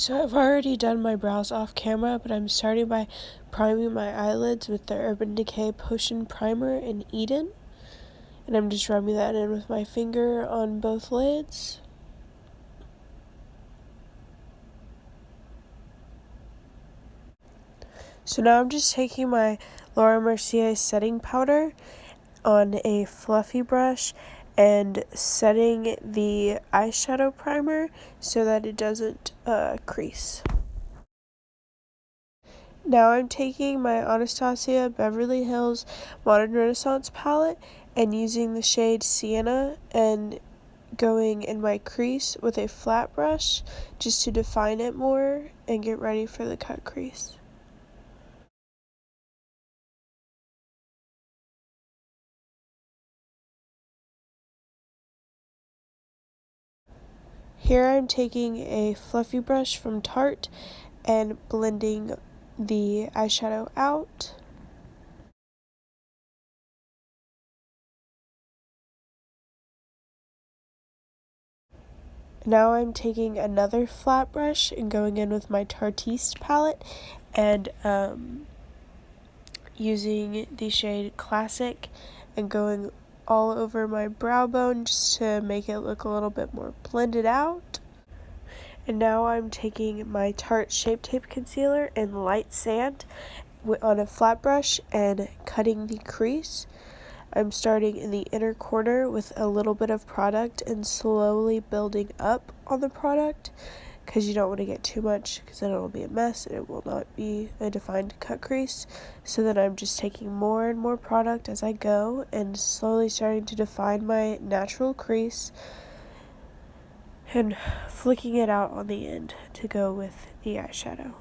So I've already done my brows off camera, but I'm starting by priming my eyelids with the Urban Decay Potion Primer in Eden. And I'm just rubbing that in with my finger on both lids. So now I'm just taking my Laura Mercier setting powder on a fluffy brush and setting the eyeshadow primer so that it doesn't crease. Now I'm taking my Anastasia Beverly Hills Modern Renaissance palette and using the shade Sienna and going in my crease with a flat brush just to define it more and get ready for the cut crease. Here I'm taking a fluffy brush from Tarte and blending the eyeshadow out. Now I'm taking another flat brush and going in with my Tartiste palette and using the shade Classic and going all over my brow bone just to make it look a little bit more blended out. And now I'm taking my Tarte Shape Tape Concealer in Light Sand on a flat brush and cutting the crease. I'm starting in the inner corner with a little bit of product and slowly building up on the product because you don't want to get too much because then it'll be a mess and it will not be a defined cut crease. So then I'm just taking more and more product as I go and slowly starting to define my natural crease and flicking it out on the end to go with the eyeshadow.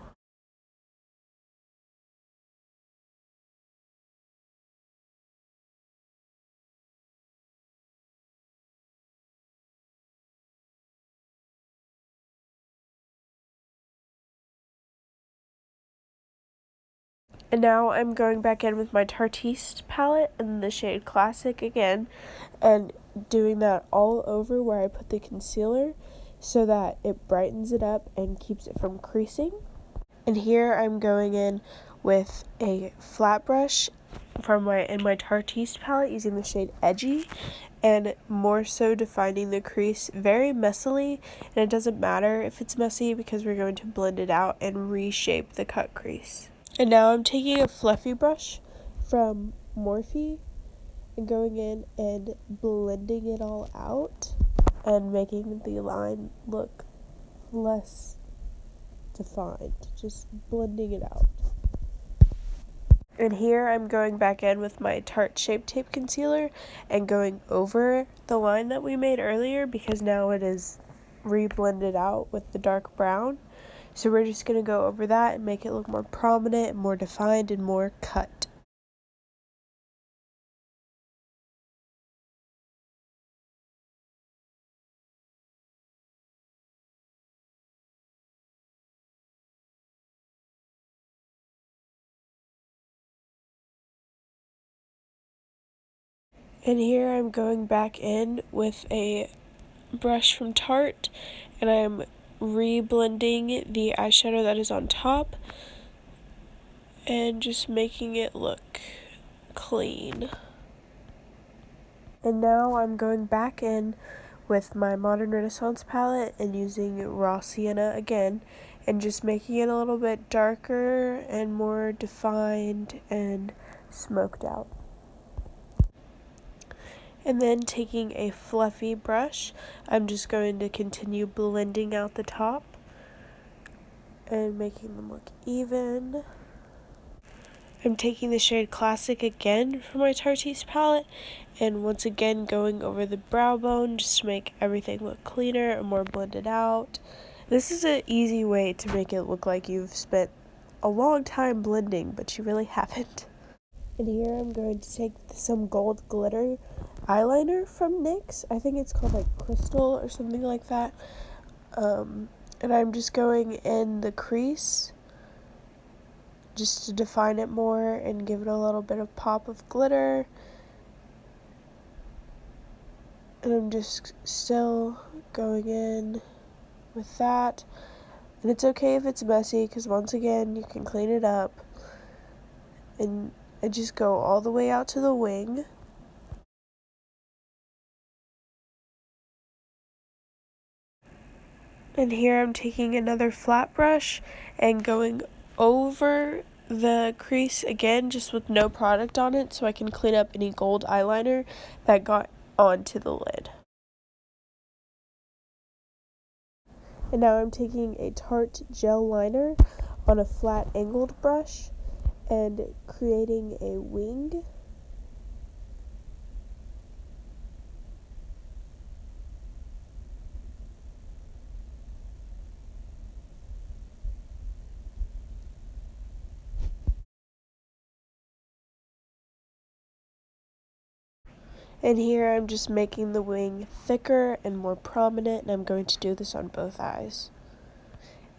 And now I'm going back in with my Tartiste palette in the shade Classic again and doing that all over where I put the concealer so that it brightens it up and keeps it from creasing. And here I'm going in with a flat brush in my Tartiste palette using the shade Edgy and more so defining the crease very messily, and it doesn't matter if it's messy because we're going to blend it out and reshape the cut crease. And now I'm taking a fluffy brush from Morphe and going in and blending it all out and making the line look less defined, just blending it out. And here I'm going back in with my Tarte Shape Tape Concealer and going over the line that we made earlier because now it is re-blended out with the dark brown. So we're just going to go over that and make it look more prominent and more defined and more cut. And here I'm going back in with a brush from Tarte and I'm re-blending the eyeshadow that is on top and just making it look clean. And now I'm going back in with my Modern Renaissance palette and using Raw Sienna again and just making it a little bit darker and more defined and smoked out. And then taking a fluffy brush, I'm just going to continue blending out the top and making them look even. I'm taking the shade Classic again for my Tartiste palette and once again going over the brow bone just to make everything look cleaner and more blended out. This is an easy way to make it look like you've spent a long time blending, but you really haven't. And here I'm going to take some gold glitter eyeliner from NYX. I think it's called like Crystal or something like that. And I'm just going in the crease just to define it more and give it a little bit of pop of glitter. And I'm just still going in with that. And it's okay if it's messy, because once again, you can clean it up. And I just go all the way out to the wing. And here I'm taking another flat brush and going over the crease again, just with no product on it, so I can clean up any gold eyeliner that got onto the lid. And now I'm taking a Tarte gel liner on a flat angled brush and creating a wing. And here I'm just making the wing thicker and more prominent, and I'm going to do this on both eyes.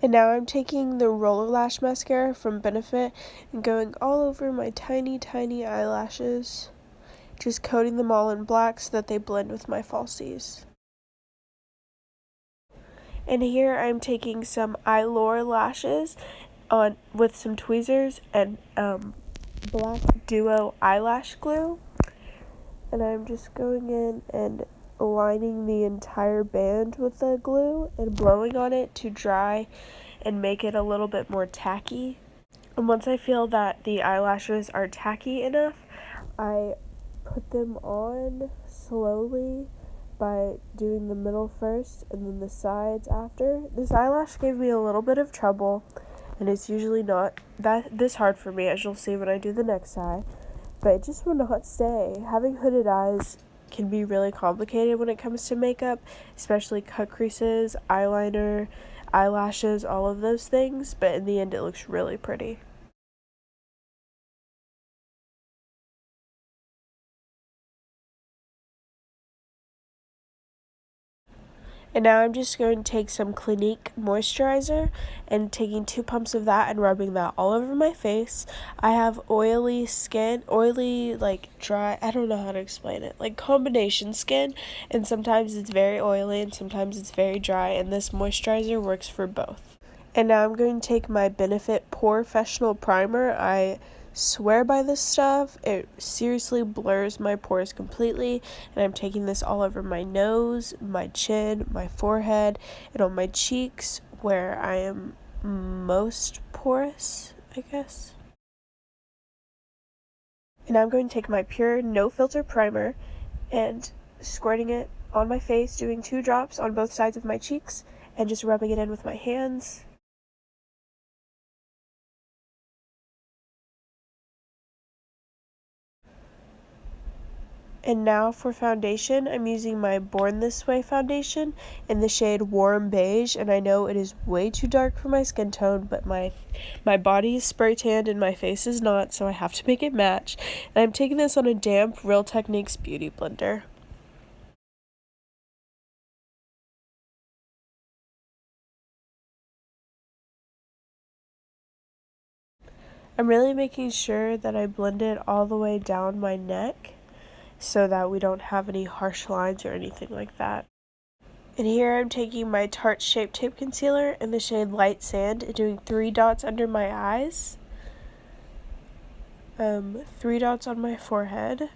And now I'm taking the Roller Lash Mascara from Benefit and going all over my tiny, tiny eyelashes, just coating them all in black so that they blend with my falsies. And here I'm taking some Eyelure lashes on with some tweezers and black duo eyelash glue. And I'm just going in and aligning the entire band with the glue and blowing on it to dry and make it a little bit more tacky. And once I feel that the eyelashes are tacky enough, I put them on slowly by doing the middle first and then the sides after. This eyelash gave me a little bit of trouble, and it's usually not this hard for me, as you'll see when I do the next eye, but it just will not stay. Having hooded eyes can be really complicated when it comes to makeup, especially cut creases, eyeliner, eyelashes, all of those things, but in the end it looks really pretty. And now I'm just going to take some Clinique moisturizer and taking 2 pumps of that and rubbing that all over my face. I have oily skin, like dry, I don't know how to explain it, like combination skin, and sometimes it's very oily and sometimes it's very dry, and this moisturizer works for both. And now I'm going to take my Benefit Professional Primer. I swear by this stuff. It seriously blurs my pores completely, and I'm taking this all over my nose, my chin, my forehead, and on my cheeks where I am most porous, I guess. And I'm going to take my Pure No Filter Primer and squirting it on my face, doing 2 drops on both sides of my cheeks, and just rubbing it in with my hands. And now for foundation, I'm using my Born This Way foundation in the shade Warm Beige, and I know it is way too dark for my skin tone, but my body is spray tanned and my face is not, so I have to make it match. And I'm taking this on a damp Real Techniques Beauty Blender. I'm really making sure that I blend it all the way down my neck so that we don't have any harsh lines or anything like that. And here I'm taking my Tarte Shape Tape Concealer in the shade Light Sand and doing 3 dots under my eyes, 3 dots on my forehead,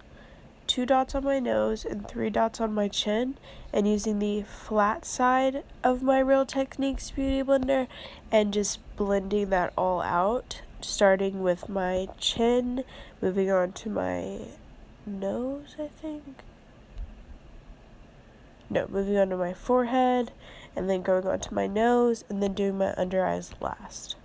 2 dots on my nose, and 3 dots on my chin, and using the flat side of my Real Techniques Beauty Blender and just blending that all out, starting with my chin, moving on to my nose, I think. No, moving on to my forehead, and then going on to my nose, and then doing my under eyes last.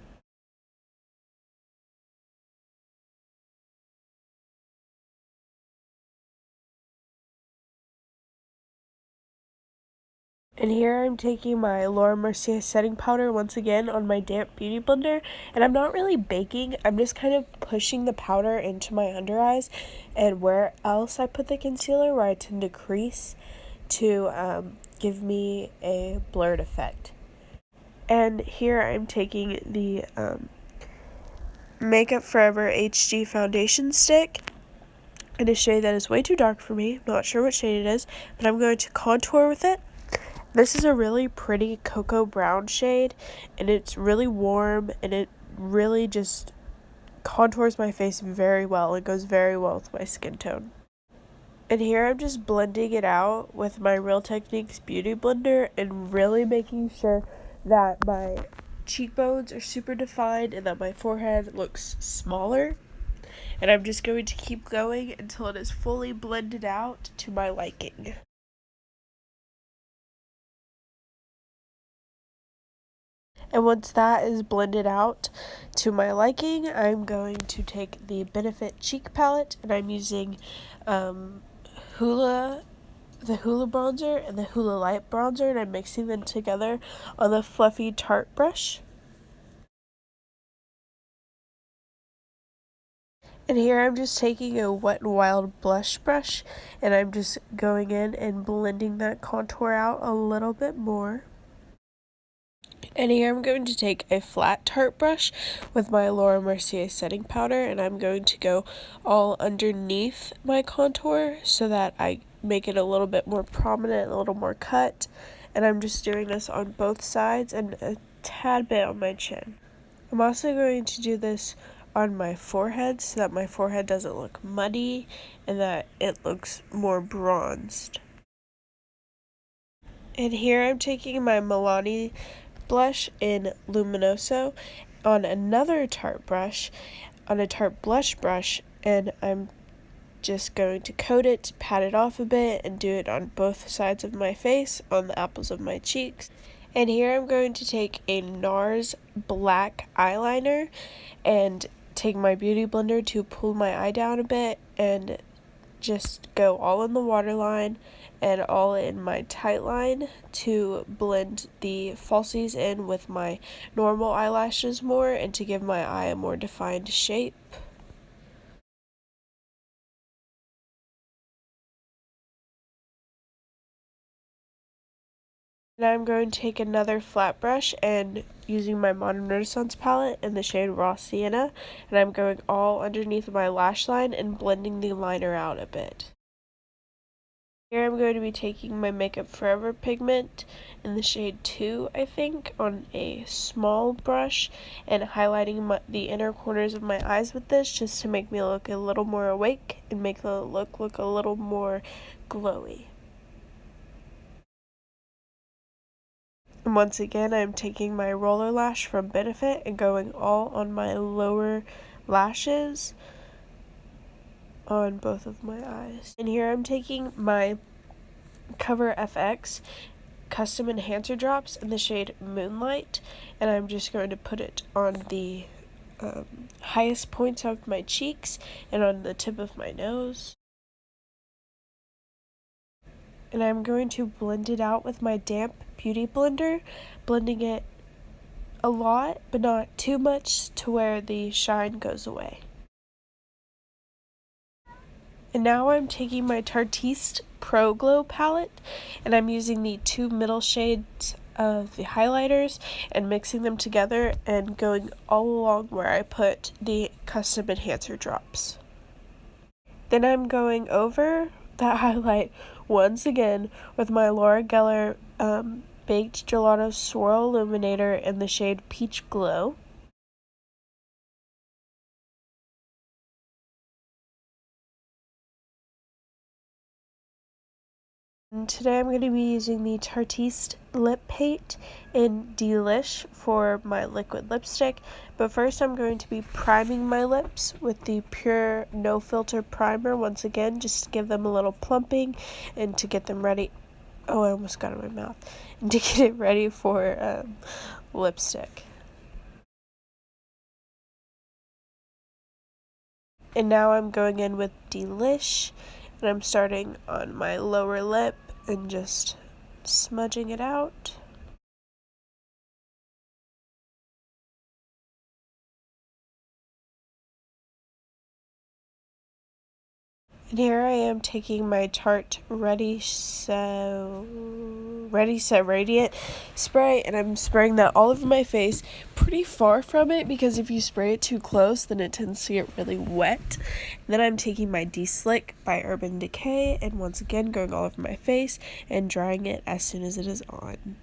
And here I'm taking my Laura Mercier setting powder once again on my damp beauty blender, and I'm not really baking, I'm just kind of pushing the powder into my under eyes and where else I put the concealer, where I tend to crease, to give me a blurred effect. And here I'm taking the Makeup Forever HD foundation stick in a shade that is way too dark for me. I'm not sure what shade it is, but I'm going to contour with it This is a really pretty cocoa brown shade, and it's really warm, and it really just contours my face very well. It goes very well with my skin tone. And here I'm just blending it out with my Real Techniques Beauty Blender and really making sure that my cheekbones are super defined and that my forehead looks smaller. And I'm just going to keep going until it is fully blended out to my liking. And once that is blended out to my liking, I'm going to take the Benefit Cheek Palette, and I'm using Hoola bronzer and the Hoola Light bronzer, and I'm mixing them together on the fluffy Tarte brush. And here I'm just taking a Wet n Wild blush brush, and I'm just going in and blending that contour out a little bit more. And here I'm going to take a flat Tarte brush with my Laura Mercier setting powder, and I'm going to go all underneath my contour so that I make it a little bit more prominent, a little more cut. And I'm just doing this on both sides and a tad bit on my chin. I'm also going to do this on my forehead so that my forehead doesn't look muddy and that it looks more bronzed. And here I'm taking my Milani blush in Luminoso on another Tarte brush, on a Tarte blush brush, and I'm just going to coat it, pat it off a bit, and do it on both sides of my face, on the apples of my cheeks. And here I'm going to take a NARS black eyeliner and take my beauty blender to pull my eye down a bit and just go all in the waterline and all in my tight line to blend the falsies in with my normal eyelashes more and to give my eye a more defined shape. And I'm going to take another flat brush and using my Modern Renaissance palette in the shade Raw Sienna, and I'm going all underneath my lash line and blending the liner out a bit. Here I'm going to be taking my Makeup Forever pigment in the shade 2, I think, on a small brush and highlighting the inner corners of my eyes with this just to make me look a little more awake and make the look a little more glowy. And once again, I'm taking my roller lash from Benefit and going all on my lower lashes on both of my eyes. And here I'm taking my Cover FX custom enhancer drops in the shade Moonlight, and I'm just going to put it on the highest points of my cheeks and on the tip of my nose. And I'm going to blend it out with my damp beauty blender, blending it a lot but not too much to where the shine goes away. And now I'm taking my Tartiste Pro Glow palette and I'm using the two middle shades of the highlighters and mixing them together and going all along where I put the custom enhancer drops. Then I'm going over that highlight once again with my Laura Geller Baked Gelato Swirl Illuminator in the shade Peach Glow. And today I'm going to be using the Tartiste Lip Paint in Delish for my liquid lipstick, but first I'm going to be priming my lips with the Pure No Filter Primer once again, just to give them a little plumping and to get them ready. Oh, I almost got it in my mouth. And to get it ready for lipstick. And now I'm going in with Delish, and I'm starting on my lower lip and just smudging it out. And here I am taking my Tarte Ready So Ready, Set, Radiant spray, and I'm spraying that all over my face, pretty far from it, because if you spray it too close, then it tends to get really wet. And then I'm taking my De-Slick by Urban Decay, and once again going all over my face and drying it as soon as it is on.